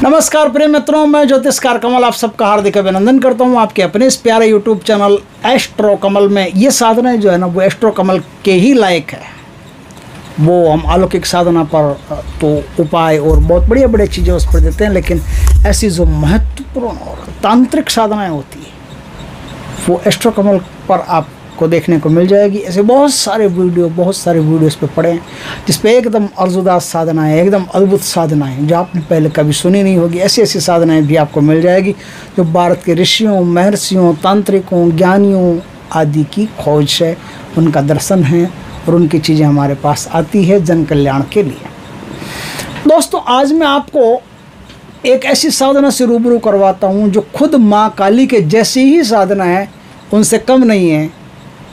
नमस्कार प्रिय मित्रों, मैं ज्योतिषकार कमल आप सबका हार्दिक अभिनंदन करता हूं। आपके अपने इस प्यारे यूट्यूब चैनल एस्ट्रो कमल में ये साधनाएं जो है ना वो एस्ट्रो कमल के ही लायक है। वो हम अलौकिक साधना पर तो उपाय और बहुत बढ़िया बढ़िया चीज़ें उस पर देते हैं, लेकिन ऐसी जो महत्वपूर्ण और तांत्रिक साधनाएँ होती है वो एस्ट्रो कमल पर आपको देखने को मिल जाएगी। ऐसे बहुत सारे वीडियो इस पर पड़े हैं जिस पे एकदम अर्जुदास साधनाएं, एकदम अद्भुत साधनाएं जो आपने पहले कभी सुनी नहीं होगी। ऐसी ऐसी साधनाएं भी आपको मिल जाएगी जो भारत के ऋषियों, महर्षियों, तांत्रिकों, ज्ञानियों आदि की खोज है, उनका दर्शन है और उनकी चीज़ें हमारे पास आती है जन कल्याण के लिए। दोस्तों, आज मैं आपको एक ऐसी साधना से रूबरू करवाता हूँ जो खुद माँ काली के जैसी ही साधना है, उनसे कम नहीं है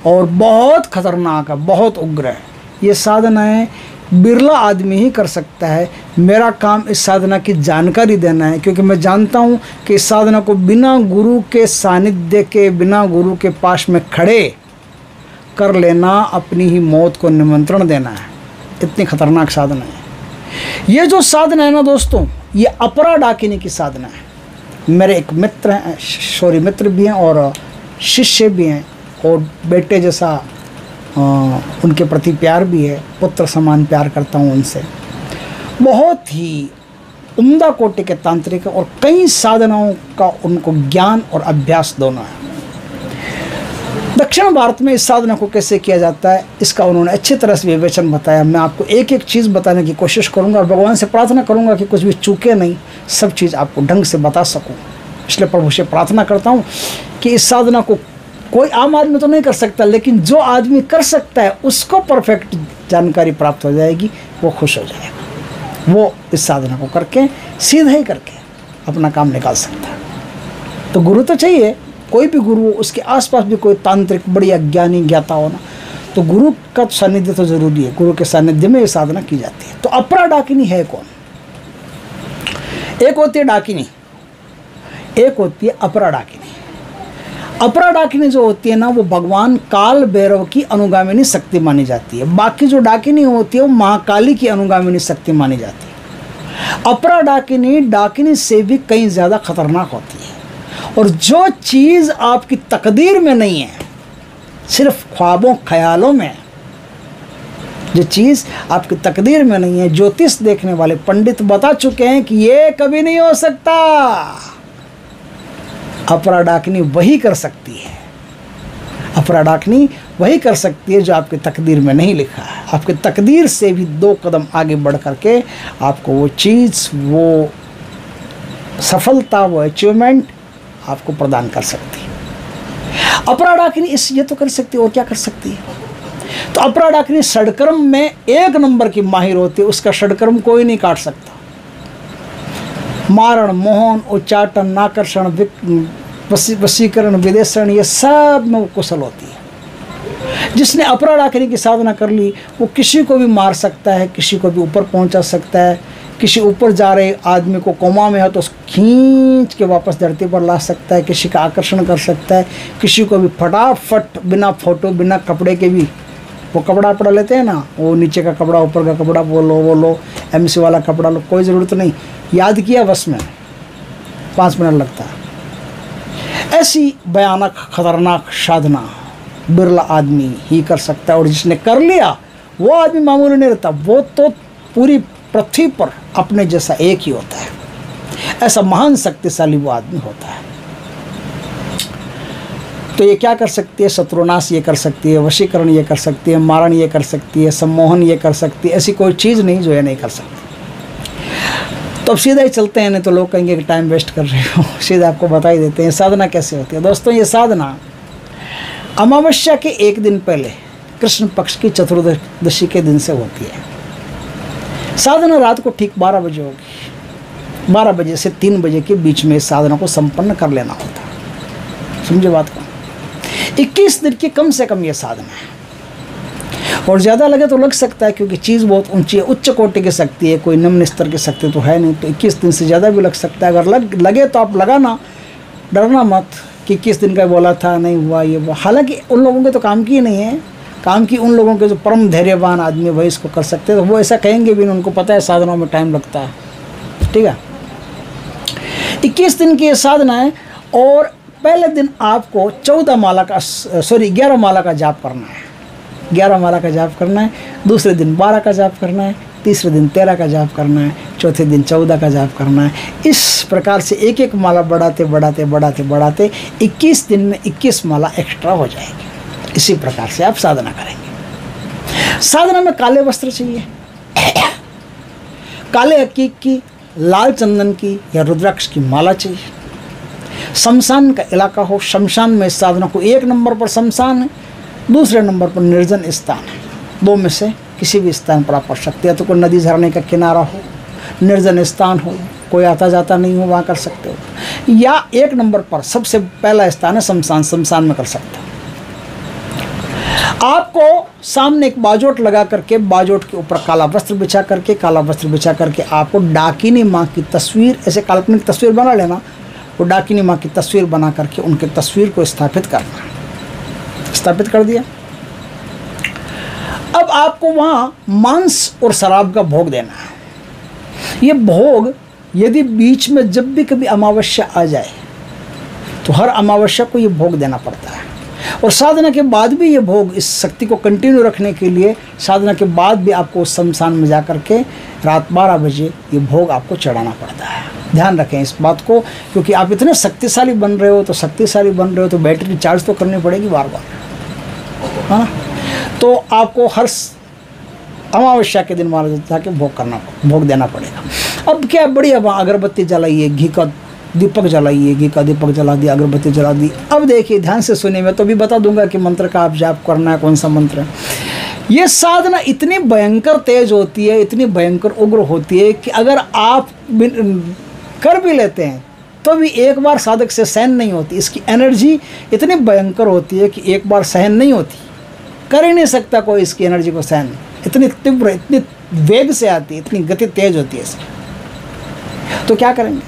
और बहुत खतरनाक है, बहुत उग्र है। ये साधनाएं बिरला आदमी ही कर सकता है। मेरा काम इस साधना की जानकारी देना है, क्योंकि मैं जानता हूँ कि इस साधना को बिना गुरु के सानिध्य के, बिना गुरु के पास में खड़े कर लेना अपनी ही मौत को निमंत्रण देना है। इतनी खतरनाक साधना है ये। जो साधना है ना दोस्तों, ये अपरा डाकिनी की साधना है। मेरे एक मित्र हैं, शौर्य मित्र भी हैं और शिष्य भी हैं और बेटे जैसा उनके प्रति प्यार भी है, पुत्र समान प्यार करता हूँ उनसे। बहुत ही उम्दा कोटि के तांत्रिक और कई साधनाओं का उनको ज्ञान और अभ्यास दोनों है। दक्षिण भारत में इस साधना को कैसे किया जाता है इसका उन्होंने अच्छी तरह से विवेचन बताया। मैं आपको एक एक चीज़ बताने की कोशिश करूँगा और भगवान से प्रार्थना करूँगा कि कुछ भी चूके नहीं, सब चीज़ आपको ढंग से बता सकूँ। इसलिए प्रभु से प्रार्थना करता हूँ कि इस साधना को कोई आम आदमी तो नहीं कर सकता, लेकिन जो आदमी कर सकता है उसको परफेक्ट जानकारी प्राप्त हो जाएगी, वो खुश हो जाएगा। वो इस साधना को करके सीधे ही करके अपना काम निकाल सकता है। तो गुरु तो चाहिए, कोई भी गुरु, उसके आसपास भी कोई तांत्रिक बढ़िया ज्ञानी ज्ञाता होना, तो गुरु का सानिध्य तो जरूरी है। गुरु के सानिध्य में ये साधना की जाती है। तो अपरा डाकिनी है कौन? एक होती है डाकिनी, एक होती है अपरा डाकिनी। अपरा डाकिनी जो होती है ना, वो भगवान काल भैरव की अनुगामिनी शक्ति मानी जाती है। बाकी जो डाकिनी होती है वो महाकाली की अनुगामिनी शक्ति मानी जाती है। अपरा डाकिनी डाकिनी से भी कहीं ज़्यादा खतरनाक होती है। और जो चीज़ आपकी तकदीर में नहीं है, सिर्फ ख्वाबों ख्यालों में है, जो चीज़ आपकी तकदीर में नहीं है, ज्योतिष देखने वाले पंडित बता चुके हैं कि ये कभी नहीं हो सकता, अपरा डाकिनी वही कर सकती है। अपरा डाकिनी वही कर सकती है जो आपकी तकदीर में नहीं लिखा है। आपकी तकदीर से भी 2 कदम आगे बढ़ करके आपको वो चीज़, वो सफलता, वो अचीवमेंट आपको प्रदान कर सकती है। अपरा डाकिनी ये तो कर सकती है, और क्या कर सकती है? तो अपरा डाकिनी षडकर्म में 1 नंबर की माहिर होती है। उसका षडकर्म कोई नहीं काट सकता। मारण, मोहन, उच्चाटन, नाकर्षण, वशीकरण, विदेशरण, ये सब में वो कुशल होती है। जिसने अपरा डाकिनी की साधना कर ली वो किसी को भी मार सकता है, किसी को भी ऊपर पहुंचा सकता है। किसी ऊपर जा रहे आदमी को कोमा में है तो उसको खींच के वापस धरती पर ला सकता है। किसी का आकर्षण कर सकता है। किसी को भी फटाफट बिना फोटो, बिना कपड़े के भी, वो कपड़ा वपड़ा लेते हैं ना, वो नीचे का कपड़ा, ऊपर का कपड़ा, वो लो MC वाला कपड़ा लो, कोई ज़रूरत नहीं, याद किया बस में 5 मिनट लगता है। ऐसी भयानक खतरनाक साधना बिरला आदमी ही कर सकता है। और जिसने कर लिया वो आदमी मामूली नहीं रहता, वो तो पूरी पृथ्वी पर अपने जैसा एक ही होता है। ऐसा महान शक्तिशाली वो आदमी होता है। तो ये क्या कर सकती है? शत्रुनाश ये कर सकती है, वशीकरण ये कर सकती है, मारण ये कर सकती है, सम्मोहन ये कर सकती है। ऐसी कोई चीज़ नहीं जो ये नहीं कर सकती। तो अब सीधा ही चलते हैं, नहीं तो लोग कहेंगे कि टाइम वेस्ट कर रहे हो। सीधा आपको बता ही देते हैं साधना कैसे होती है। दोस्तों, ये साधना अमावस्या के 1 दिन पहले कृष्ण पक्ष की चतुर्दशी के दिन से होती है। साधना रात को ठीक 12 बजे होगी। 12 बजे से 3 बजे के बीच में इस साधना को संपन्न कर लेना होता है। समझे बात को? 21 दिन की कम से कम ये साधना है। और ज़्यादा लगे तो लग सकता है, क्योंकि चीज़ बहुत ऊंची है, उच्च कोटि की शक्ति है, कोई निम्न स्तर की शक्ति तो है नहीं। तो 21 दिन से ज़्यादा भी लग सकता है। अगर लगे तो आप लगाना, डरना मत कि 21 दिन का बोला था, नहीं हुआ, ये हुआ। हालांकि उन लोगों के तो काम की नहीं है, काम की उन लोगों के जो परम धैर्यवान आदमी वही इसको कर सकते हैं। तो वो ऐसा कहेंगे भी नहीं, उनको पता है साधनों में टाइम लगता है। ठीक है। 21 दिन की ये साधना है और पहले दिन आपको 11 माला का जाप करना है। 11 माला का जाप करना है, दूसरे दिन 12 का जाप करना है, तीसरे दिन 13 का जाप करना है, चौथे दिन 14 का जाप करना है। इस प्रकार से एक एक माला बढ़ाते बढ़ाते बढ़ाते बढ़ाते 21 दिन में 21 माला एक्स्ट्रा हो जाएगी। इसी प्रकार से आप साधना करेंगे। साधना में काले वस्त्र चाहिए, काले हकीक की, लाल चंदन की या रुद्राक्ष की माला चाहिए। शमशान का इलाका हो, शमशान में इस साधना को 1 नंबर पर शमशान है, दूसरे नंबर पर निर्जन स्थान है। 2 में से किसी भी स्थान पर आप कर सकते हैं। तो कोई नदी झरने का किनारा हो, निर्जन स्थान हो, कोई आता जाता नहीं हो, वहाँ कर सकते हो। या 1 नंबर पर सबसे पहला स्थान है शमशान, शमशान में कर सकते हो। आपको सामने एक बाजोट लगा करके, बाजोट के ऊपर काला वस्त्र बिछा करके आपको डाकिनी माँ की तस्वीर, ऐसे काल्पनिक तस्वीर बना लेना, वो डाकिनी माँ की तस्वीर बना करके उनके तस्वीर को स्थापित करना। स्थापित कर दिया। अब आपको वहाँ मांस और शराब का भोग देना है। ये भोग यदि बीच में जब भी कभी अमावस्या आ जाए तो हर अमावस्या को ये भोग देना पड़ता है। और साधना के बाद भी ये भोग, इस शक्ति को कंटिन्यू रखने के लिए साधना के बाद भी आपको उस शमशान में जा कर के रात 12 बजे ये भोग आपको चढ़ाना पड़ता है। ध्यान रखें इस बात को, क्योंकि आप इतने शक्तिशाली बन रहे हो तो बैटरी चार्ज तो करनी पड़ेगी बार बार, है ना। तो आपको हर अमावस्या के दिन वहाँ जाके भोग देना पड़ेगा। अब क्या बढ़िया, वहाँ अगरबत्ती जलाइए, घी का दीपक जलाइए, घी का दीपक जला दिया, अगरबत्ती जला दी। अब देखिए ध्यान से सुनिए, मैं तो भी बता दूंगा कि मंत्र का आप जाप करना है, कौन सा मंत्र है। ये साधना इतनी भयंकर तेज होती है, इतनी भयंकर उग्र होती है कि अगर आप कर भी लेते हैं तो भी एक बार साधक से सहन नहीं होती। इसकी एनर्जी इतनी भयंकर होती है कि एक बार सहन नहीं होती, कर ही नहीं सकता कोई इसकी एनर्जी को सहन। इतनी तीव्र, इतनी वेग से आती है, इतनी गति तेज होती है इसकी। तो क्या करेंगे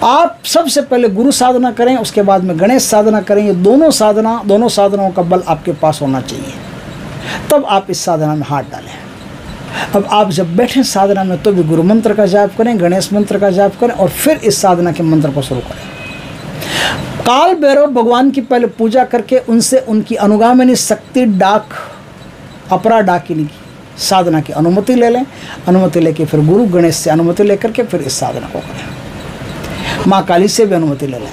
आप? सबसे पहले गुरु साधना करें, उसके बाद में गणेश साधना करें। ये दोनों साधनाओं का बल आपके पास होना चाहिए, तब आप इस साधना में हाथ डालें। अब आप जब बैठें साधना में तो भी गुरु मंत्र का जाप करें, गणेश मंत्र का जाप करें और फिर इस साधना के मंत्र को शुरू करें। काल भैरव भगवान की पहले पूजा करके उनसे उनकी अनुगामिनी शक्ति डाक, अपरा डाकिनी की साधना की अनुमति ले लें। अनुमति लेके फिर गुरु गणेश से अनुमति लेकर के फिर इस साधना को करें। माँ काली से भी अनुमति ले लें।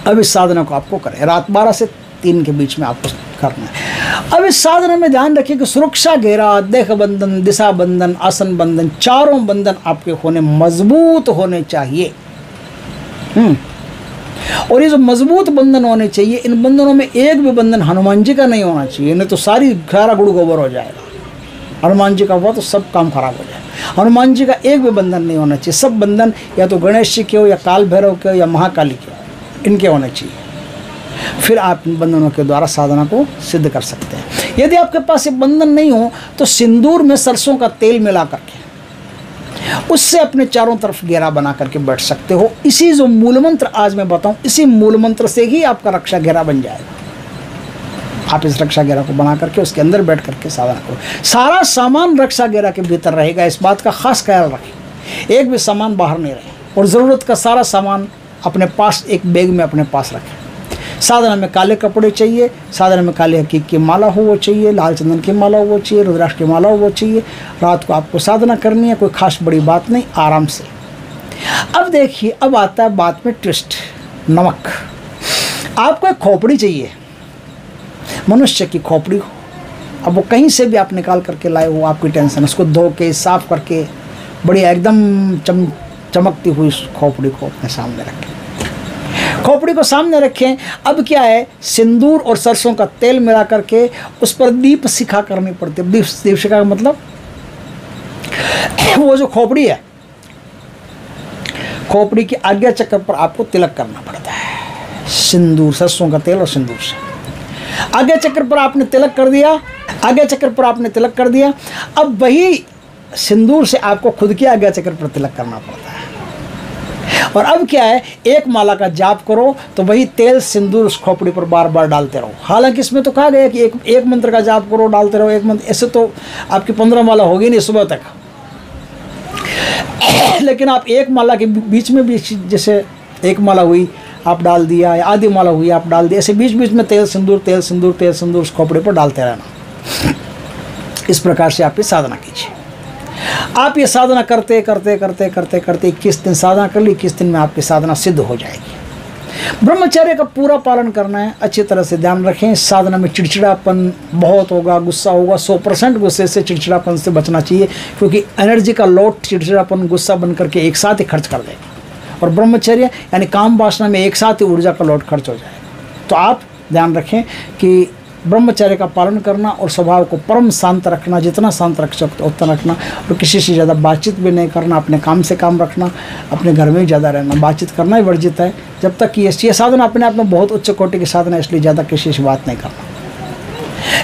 अब इस साधना को आपको करें, रात 12 से 3 के बीच में आपको करना है। अब इस साधना में ध्यान रखिए कि सुरक्षा घेरा, देह बंधन, दिशा बंधन, आसन बंधन, चारों बंधन आपके होने मजबूत होने चाहिए। और ये जो मजबूत बंधन होने चाहिए, इन बंधनों में एक भी बंधन हनुमान जी का नहीं होना चाहिए, नहीं तो सारा गुड़ गोबर हो जाएगा। हनुमान जी का हुआ तो सब काम खराब हो जाएगा। हनुमान जी का एक भी बंधन नहीं होना चाहिए। सब बंधन या तो गणेश जी के हो, या काल भैरव के हो, या महाकाली के हो, इनके होने चाहिए। फिर आप इन बंधनों के द्वारा साधना को सिद्ध कर सकते हैं। यदि आपके पास ये बंधन नहीं हो तो सिंदूर में सरसों का तेल मिला करके उससे अपने चारों तरफ घेरा बना करके बैठ सकते हो। इसी जो मूल मंत्र आज मैं बताऊं, इसी मूल मंत्र से ही आपका रक्षा घेरा बन जाएगा। आप इस रक्षा घेरा को बना करके उसके अंदर बैठ करके साधना करो। सारा सामान रक्षा घेरा के भीतर रहेगा, इस बात का खास ख्याल रखें। एक भी सामान बाहर नहीं रहे और ज़रूरत का सारा सामान अपने पास एक बैग में अपने पास रखें। साधना में काले कपड़े चाहिए, साधना में काले हकीक की माला हो वो चाहिए, लाल चंदन की माला हो वो चाहिए, रुद्राक्ष की माला हो वो चाहिए। रात को आपको साधना करनी है, कोई खास बड़ी बात नहीं, आराम से। अब देखिए, अब आता है बात में ट्विस्ट, नमक। आपको एक खोपड़ी चाहिए, मनुष्य की खोपड़ी हो। अब वो कहीं से भी आप निकाल करके लाए हो, आपकी टेंशन। उसको धो के साफ करके बढ़िया एकदम चमकती हुई खोपड़ी को अपने सामने रखें। खोपड़ी को सामने रखें। अब क्या है, सिंदूर और सरसों का तेल मिला करके उस पर दीप शिखा करनी पड़ती है। दीप शिखा का मतलब वो जो खोपड़ी है, खोपड़ी की आज्ञा चक्र पर आपको तिलक करना पड़ता है, सिंदूर, सरसों का तेल और सिंदूर से। आज्ञा चक्र पर आपने तिलक कर दिया, आज्ञा चक्र पर आपने तिलक कर दिया। अब वही सिंदूर से आपको खुद की आज्ञा चक्र पर तिलक करना पड़ता है। और अब क्या है, एक माला का जाप करो तो वही तेल सिंदूर उस खोपड़ी पर बार बार डालते रहो। हालांकि इसमें तो कहा गया कि एक मंत्र का जाप करो, डालते रहो एक मंत्र, ऐसे तो आपकी 15 माला होगी नहीं सुबह तक। लेकिन आप एक माला के बीच में भी, जैसे एक माला हुई आप डाल दिया, या आधी माला हुई आप डाल दिया, ऐसे बीच बीच में तेल सिंदूर तेल सिंदूर तेल सिंदूर उस खोपड़े पर डालते रहना। इस प्रकार से आप ये साधना कीजिए। आप ये साधना करते करते करते करते करते 21 दिन साधना कर ली, 21 दिन में आपकी साधना सिद्ध हो जाएगी। ब्रह्मचर्य का पूरा पालन करना है, अच्छी तरह से ध्यान रखें। साधना में चिड़चिड़ापन बहुत होगा, गुस्सा होगा, 100% गुस्से से, चिड़चिड़ापन से बचना चाहिए, क्योंकि एनर्जी का लोड चिड़चिड़ापन गुस्सा बन करके एक साथ ही खर्च कर देगा। और ब्रह्मचर्य यानी काम वासना में एक साथ ही ऊर्जा का लोड खर्च हो जाएगा। तो आप ध्यान रखें कि ब्रह्मचर्य का पालन करना और स्वभाव को परम शांत रखना, जितना शांत रख सकते उतना रखना, और किसी से ज़्यादा बातचीत भी नहीं करना, अपने काम से काम रखना, अपने घर में ही ज़्यादा रहना, बातचीत करना ही वर्जित है। जब तक कि ये साधना अपने आप में बहुत उच्च कोटि की साधना है, इसलिए ज़्यादा किसी से बात नहीं करना।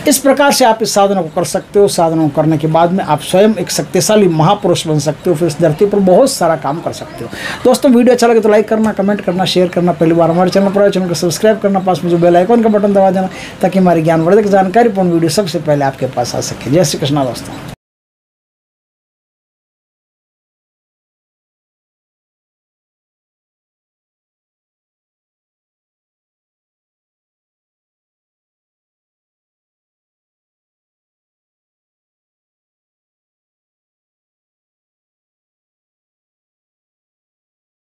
इस प्रकार से आप इस साधना को कर सकते हो। साधना को करने के बाद में आप स्वयं एक शक्तिशाली महापुरुष बन सकते हो, फिर इस धरती पर बहुत सारा काम कर सकते हो। दोस्तों वीडियो अच्छा लगे तो लाइक करना, कमेंट करना, शेयर करना, पहली बार हमारे चैनल पर आए चैनल को सब्सक्राइब करना, पास में जो बेल आइकन का बटन दबा देना, ताकि हमारी ज्ञानवर्धक जानकारीपूर्ण वीडियो सबसे पहले आपके पास आ सके। जय श्री कृष्णा दोस्तों।